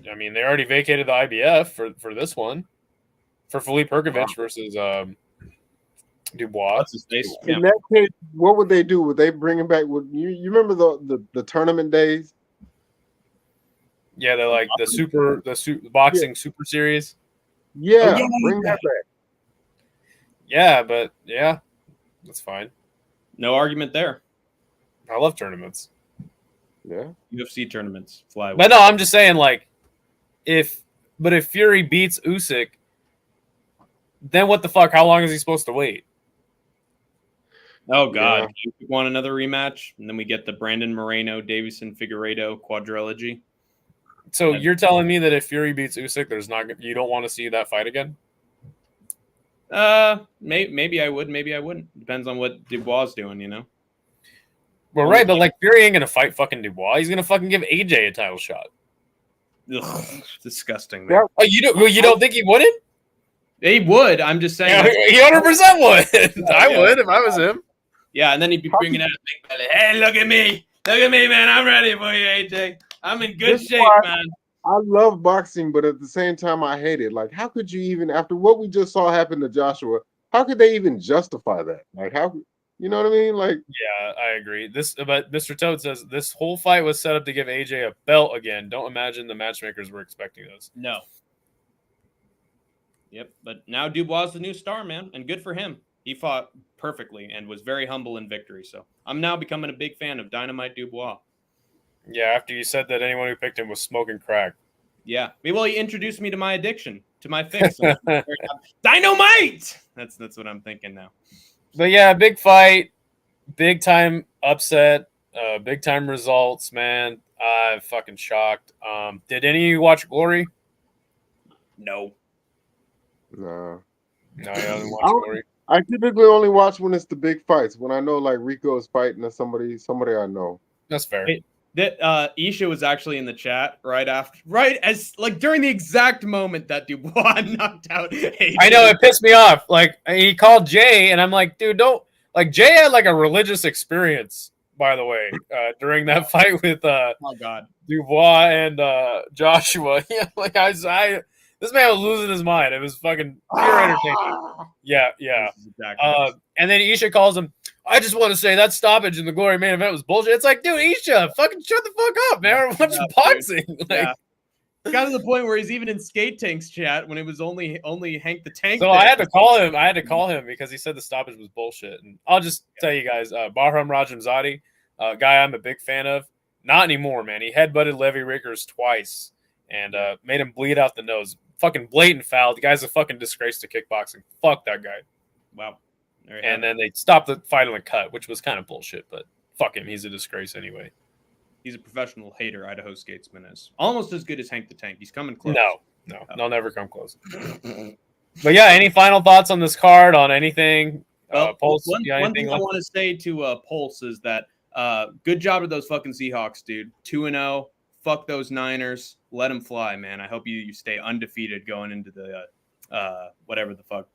I mean, they already vacated the IBF for this one. For Philippe Perkovic versus Dubois. What's his face? In that case, what would they do? Would they bring him back? Would you remember the tournament days? Yeah, they're like the boxing super series. Yeah, bring that back. Yeah, but yeah, that's fine. No argument there. I love tournaments. Yeah. UFC tournaments fly. But no, I'm just saying, like, if Fury beats Usyk, then what the fuck? How long is he supposed to wait? Oh God, you want another rematch, and then we get the Brandon Moreno, Davison Figueiredo quadrilogy. So you're telling me that if Fury beats Usyk, you don't want to see that fight again? Maybe I would, maybe I wouldn't. Depends on what Dubois is doing, you know. Well, right, but like Fury ain't gonna fight fucking Dubois. He's gonna fucking give AJ a title shot. Ugh, disgusting, man. Oh, you don't think he wouldn't? He would. I'm just saying. Yeah, he 100% would. I would if I was him. Yeah, and then he'd be bringing out a big belly. Hey, look at me, man. I'm ready for you, AJ. I'm in good shape, man. I love boxing, but at the same time, I hate it. Like, how could you even, after what we just saw happen to Joshua, how could they even justify that? Like, how, you know what I mean? Like, yeah, I agree. But Mr. Toad says this whole fight was set up to give AJ a belt again. Don't imagine the matchmakers were expecting this. No. Yep, but now Dubois is the new star, man, and good for him. He fought perfectly and was very humble in victory. So I'm now becoming a big fan of Dynamite Dubois. Yeah, after you said that anyone who picked him was smoking crack. Yeah. Well, he introduced me to my addiction, to my fix. Dynamite! That's what I'm thinking now. But yeah, big fight, big time upset, big time results, man. I'm fucking shocked. Did any of you watch Glory? No. no. No, you haven't watched Glory? I typically only watch when it's the big fights. When I know like Rico is fighting somebody I know. That's fair. That Isha was actually in the chat right as like during the exact moment that Dubois knocked out AJ. I know, it pissed me off. Like, he called Jay, and I'm like, dude, don't. Like, Jay had like a religious experience, by the way, during that fight with oh God, Dubois and Joshua. Yeah, like this man was losing his mind. It was fucking pure entertainment. Yeah. exactly. And then Isha calls him. I just want to say that stoppage in the Glory main event was bullshit. It's like, dude, Isha, fucking shut the fuck up, man. We're watching boxing. Like, yeah. It got to the point where he's even in Skate Tank's chat when it was only Hank the Tank. So I had to call him. Because he said the stoppage was bullshit. And I'll just tell you guys, Bahram Rajamzadi, guy I'm a big fan of, not anymore, man. He headbutted Levy Rickers twice and made him bleed out the nose. Fucking blatant foul. The guy's a fucking disgrace to kickboxing. Fuck that guy. Wow. And then they stopped the fight on the cut, which was kind of bullshit, but fuck him. He's a disgrace anyway. He's a professional hater, Idaho Skatesman is. Almost as good as Hank the Tank. He's coming close. No, they'll never come close. But yeah, any final thoughts on this card, on anything? Well, Pulse, one thing I want to say to Pulse is that good job to those fucking Seahawks, dude. 2-0. Fuck those Niners. Let them fly, man. I hope you stay undefeated going into the whatever the fuck.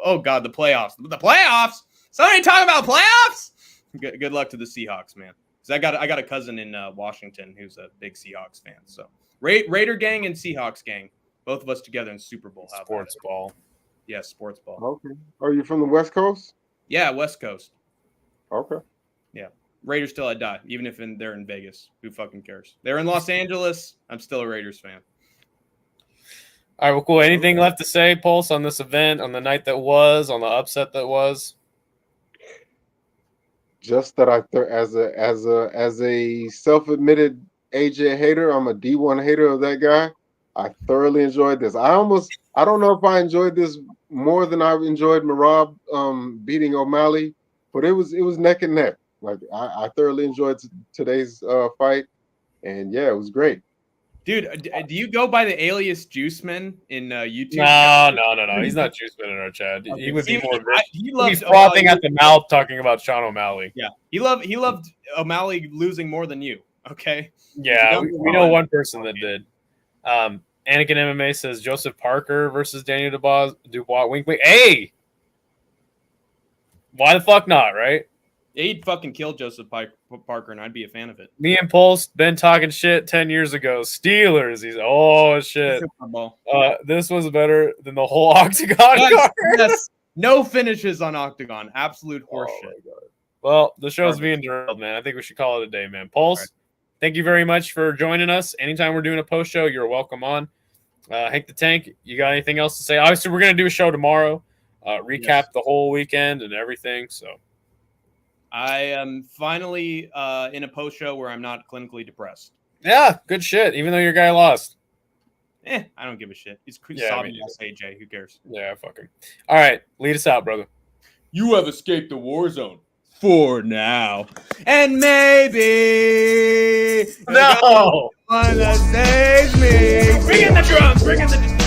Oh God, the playoffs. The playoffs. Somebody talking about playoffs? Good luck to the Seahawks, man. Because I got a cousin in Washington who's a big Seahawks fan. So Raider gang and Seahawks gang, both of us together in Super Bowl. Sports ball. Yeah, sports ball. Okay. Are you from the West Coast? Yeah, West Coast. Okay. Yeah. Raiders till I die, even if they're in Vegas. Who fucking cares? They're in Los Angeles. I'm still a Raiders fan. All right, well, cool. Anything left to say, Pulse, on this event, on the night that was, on the upset that was? Just that as a self-admitted AJ hater, I'm a D1 hater of that guy. I thoroughly enjoyed this. I don't know if I enjoyed this more than I enjoyed Marab beating O'Malley, but it was neck and neck. Like I thoroughly enjoyed today's fight, and yeah, it was great. Dude, do you go by the alias Juiceman in YouTube? No. He's not Juiceman in our chat. Okay. He would be more. He He's loved frothing at the mouth talking about Sean O'Malley. Yeah, he loved O'Malley losing more than you. Okay. Yeah, we know one person that did. Anakin MMA says Joseph Parker versus Daniel Dubois. Wink, wink. Hey, why the fuck not? Right? He'd fucking kill Joseph Parker, and I'd be a fan of it. Me and Pulse been talking shit 10 years ago. Steelers. He's shit. This was better than the whole Octagon card. Yes. No finishes on Octagon. Absolute horseshit. Well, the show's being derailed, man. I think we should call it a day, man. Pulse, right. Thank you very much for joining us. Anytime we're doing a post show, you're welcome on. Hank the Tank, you got anything else to say? Obviously, we're going to do a show tomorrow. Recap the whole weekend and everything. So I am finally in a post show where I'm not clinically depressed. Yeah, good shit. Even though your guy lost. I don't give a shit. He's sobbing ass AJ. Who cares? Yeah, fuck him. All right, lead us out, brother. You have escaped the war zone for now, and maybe no one that saves me. Bring in the drums. Bring in the.